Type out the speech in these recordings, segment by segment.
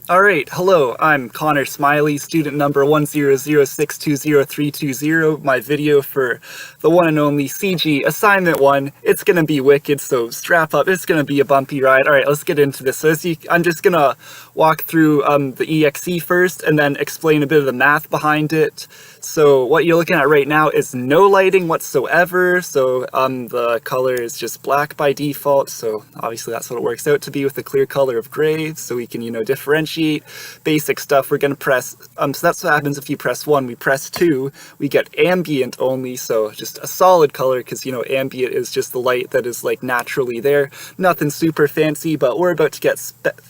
Alright, hello, I'm Connor Smiley, student number 100620320. My video for the one and only CG Assignment 1. It's gonna be wicked, so strap up, it's gonna be a bumpy ride. Alright, let's get into this. So I'm just gonna walk through the EXE first, and then explain a bit of the math behind it. So what you're looking at right now is no lighting whatsoever, so the color is just black by default, so obviously that's what it works out to be with a clear color of gray, so we can, differentiate basic stuff. We're going to press, so that's what happens if you press 1. We press 2, we get ambient only, so just a solid color, because, ambient is just the light that is, like, naturally there. Nothing super fancy, but we're about to get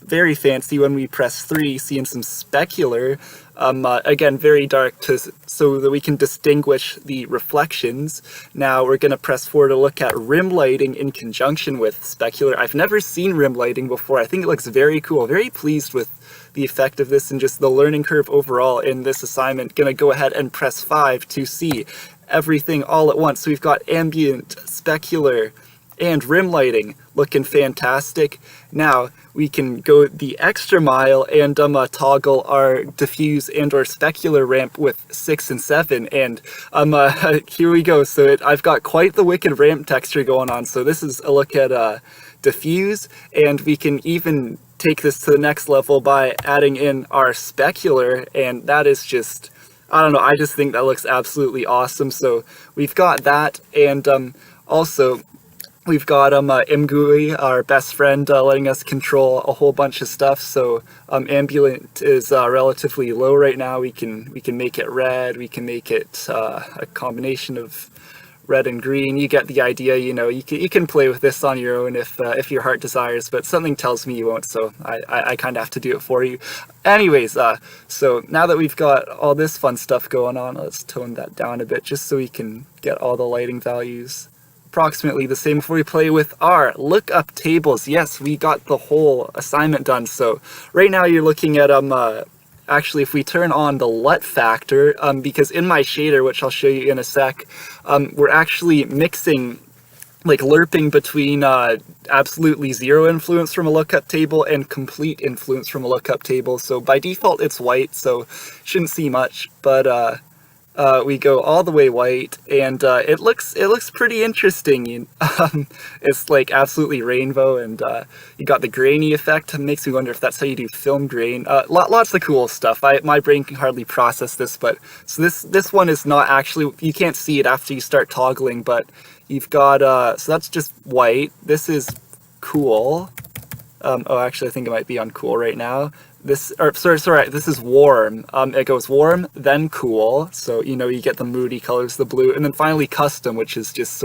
very fancy when we press 3, seeing some specular. Again, very dark so that we can distinguish the reflections. Now we're going to press 4 to look at rim lighting in conjunction with specular. I've never seen rim lighting before. I think it looks very cool. Very pleased with the effect of this and just the learning curve overall in this assignment. Going to go ahead and press 5 to see everything all at once. So we've got ambient, specular, and rim lighting looking fantastic. Now we can go the extra mile and toggle our diffuse and or specular ramp with 6 and 7, and here we go. So I've got quite the wicked ramp texture going on. So this is a look at diffuse, and we can even take this to the next level by adding in our specular, and that is just, I don't know, I just think that looks absolutely awesome. So we've got that, and also we've got Imgui, our best friend, letting us control a whole bunch of stuff. So ambient is relatively low right now. We can make it red. We can make it a combination of red and green. You get the idea. You can play with this on your own if your heart desires. But something tells me you won't. So I kind of have to do it for you. Anyways, so now that we've got all this fun stuff going on, let's tone that down a bit just so we can get all the lighting values approximately the same before we play with our lookup tables. Yes, we got the whole assignment done. So right now you're looking at actually, if we turn on the LUT factor, because in my shader, which I'll show you in a sec, we're actually mixing, like, lerping between absolutely zero influence from a lookup table and complete influence from a lookup table. So by default it's white, so shouldn't see much, but we go all the way white, and it looks pretty interesting. It's like absolutely rainbow, and you got the grainy effect. It makes me wonder if that's how you do film grain. Lots of cool stuff. My brain can hardly process this, but so this one is not actually, you can't see it after you start toggling, but you've got so that's just white. This is cool. Oh, actually, I think it might be on cool right now. This is warm. It goes warm, then cool. So, you get the moody colors, the blue, and then finally custom, which is just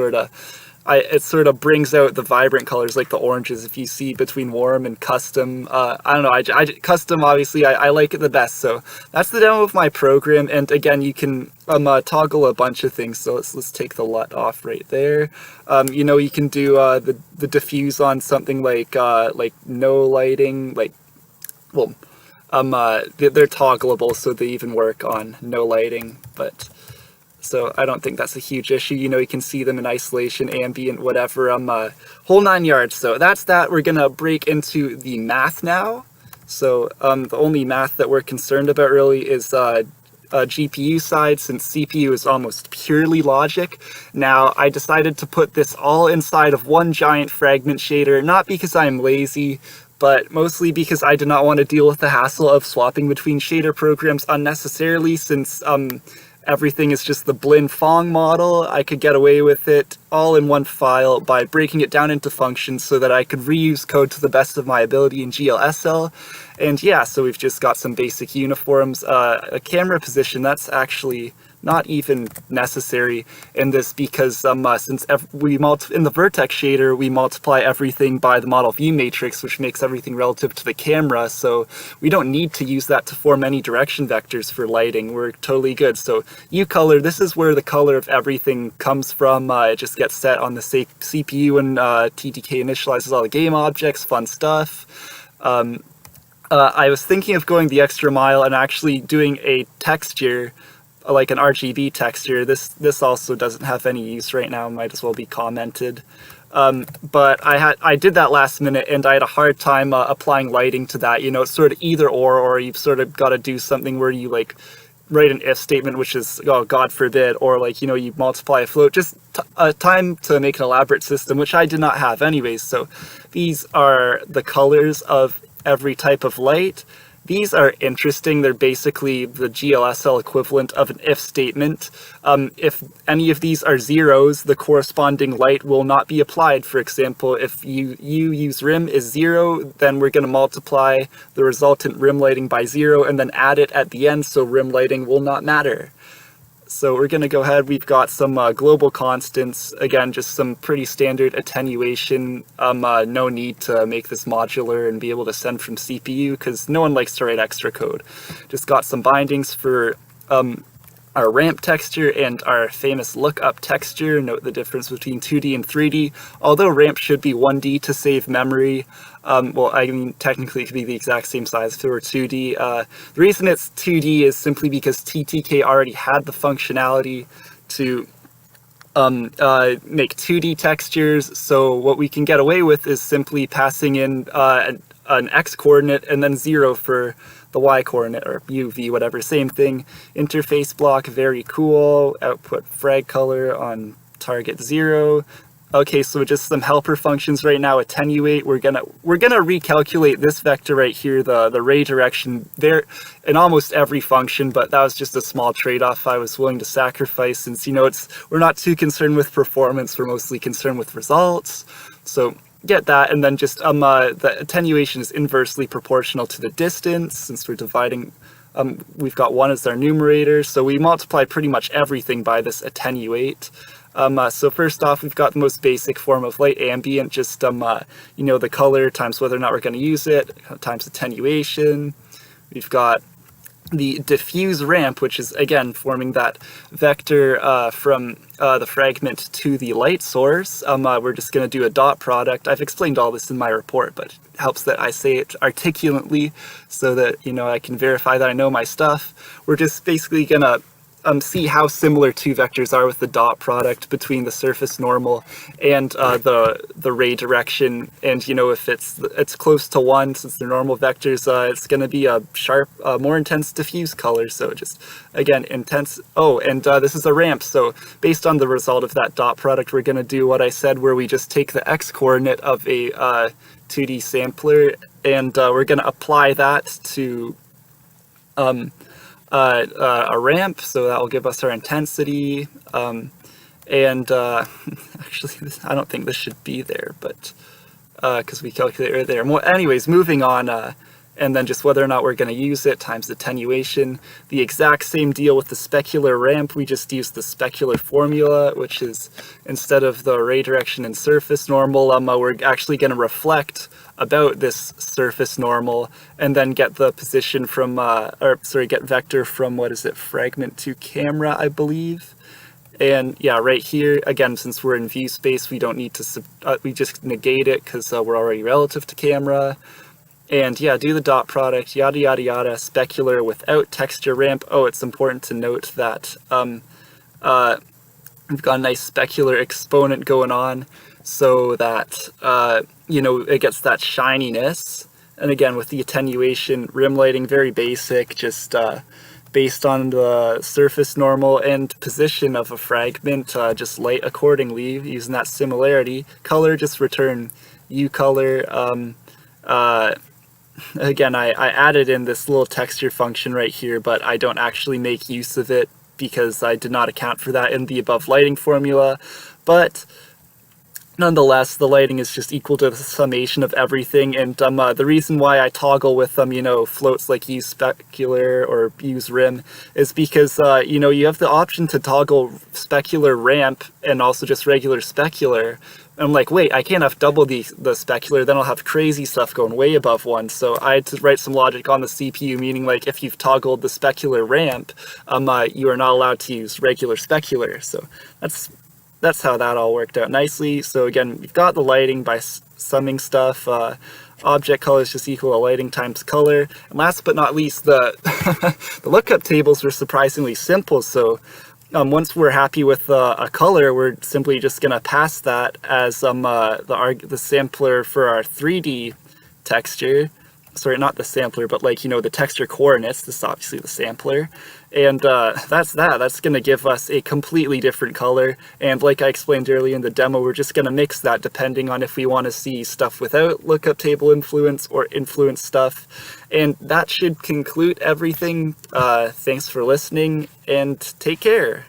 it sort of brings out the vibrant colors like the oranges. If you see between warm and custom, I don't know, custom, obviously, I like it the best. So that's the demo of my program. And again, you can toggle a bunch of things. So let's take the LUT off right there. You can do the diffuse on something like no lighting, well, they're toggleable, so they even work on no lighting, but so I don't think that's a huge issue. You can see them in isolation, ambient, whatever, whole 9 yards. So that's that. We're gonna break into the math now. So the only math that we're concerned about really is GPU side, since CPU is almost purely logic. Now, I decided to put this all inside of one giant fragment shader, not because I'm lazy, but mostly because I did not want to deal with the hassle of swapping between shader programs unnecessarily, since everything is just the Blin Fong model. I could get away with it all in one file by breaking it down into functions so that I could reuse code to the best of my ability in GLSL. And yeah, so we've just got some basic uniforms. A camera position, that's actually not even necessary in this, because since in the vertex shader we multiply everything by the model view matrix, which makes everything relative to the camera, so we don't need to use that to form any direction vectors for lighting. We're totally good. So uColor, this is where the color of everything comes from. It just gets set on the CPU when TDK initializes all the game objects. Fun stuff. I was thinking of going the extra mile and actually doing a texture, like an RGB texture. This also doesn't have any use right now, might as well be commented. But I did that last minute, and I had a hard time applying lighting to that. You know, it's sort of either or you've sort of got to do something where you like write an if statement, which is, oh, God forbid, or like, you know, you multiply a float, just time to make an elaborate system, which I did not have anyways. So these are the colors of every type of light. These are interesting. They're basically the GLSL equivalent of an if statement. If any of these are zeros, the corresponding light will not be applied. For example, if you use rim is 0, then we're going to multiply the resultant rim lighting by 0 and then add it at the end, so rim lighting will not matter. So we're going to go ahead, we've got some global constants, again, just some pretty standard attenuation, no need to make this modular and be able to send from CPU, because no one likes to write extra code. Just got some bindings for our ramp texture and our famous lookup texture. Note the difference between 2D and 3D. Although ramp should be 1D to save memory, well, I mean, technically it could be the exact same size if it were 2D. The reason it's 2D is simply because TTK already had the functionality to make 2D textures, so what we can get away with is simply passing in an X coordinate and then 0 for the Y coordinate, or UV, whatever, same thing. Interface block, very cool. Output frag color on target 0. Okay, so just some helper functions right now. Attenuate, we're gonna recalculate this vector right here, the ray direction there in almost every function, but that was just a small trade-off I was willing to sacrifice, since, you know, we're not too concerned with performance, we're mostly concerned with results. So get that, and then just the attenuation is inversely proportional to the distance, since we're dividing, we've got 1 as our numerator, so we multiply pretty much everything by this attenuate. So first off, we've got the most basic form of light, ambient, just you know, the color times whether or not we're going to use it, times attenuation. We've got the diffuse ramp, which is, again, forming that vector from the fragment to the light source. We're just going to do a dot product. I've explained all this in my report, but it helps that I say it articulately so that, you know, I can verify that I know my stuff. We're just basically going to see how similar two vectors are with the dot product between the surface normal and the ray direction. And, you know, if it's close to 1, since they're normal vectors, it's going to be a sharp, more intense diffuse color. So just, again, intense. Oh, and this is a ramp. So based on the result of that dot product, we're going to do what I said, where we just take the x coordinate of a 2D sampler, and we're going to apply that to a ramp, so that will give us our intensity, and actually I don't think this should be there, but because we calculate right there. Anyways, moving on, and then just whether or not we're going to use it times attenuation. The exact same deal with the specular ramp, we just use the specular formula, which is, instead of the ray direction and surface normal, we're actually going to reflect about this surface normal, and then get the position from, get vector from, what is it, fragment to camera, I believe. And yeah, right here, again, since we're in view space, we don't need to, we just negate it because we're already relative to camera. And yeah, do the dot product, yada, yada, yada, specular without texture ramp. Oh, it's important to note that we've got a nice specular exponent going on, so that, you know, it gets that shininess. And again, with the attenuation, rim lighting, very basic, just based on the surface normal and position of a fragment, just light accordingly, using that similarity. Color, just return U color. Again, I added in this little texture function right here, but I don't actually make use of it because I did not account for that in the above lighting formula. But nonetheless, the lighting is just equal to the summation of everything, and the reason why I toggle with you know, floats like use specular or use rim is because you know, you have the option to toggle specular ramp and also just regular specular. I'm like, wait, I can't have double the specular, then I'll have crazy stuff going way above 1. So I had to write some logic on the CPU, meaning like if you've toggled the specular ramp, you are not allowed to use regular specular. So that's how that all worked out nicely. So again, we've got the lighting by summing stuff. Object color is just equal to lighting times color. And last but not least, the the lookup tables were surprisingly simple. So once we're happy with a color, we're simply just going to pass that as the sampler for our 3D texture. Sorry, not the sampler, but like, the texture coordinates. This is obviously the sampler. And that's that. That's going to give us a completely different color. And like I explained earlier in the demo, we're just going to mix that depending on if we want to see stuff without lookup table influence or influence stuff. And that should conclude everything. Thanks for listening, and take care.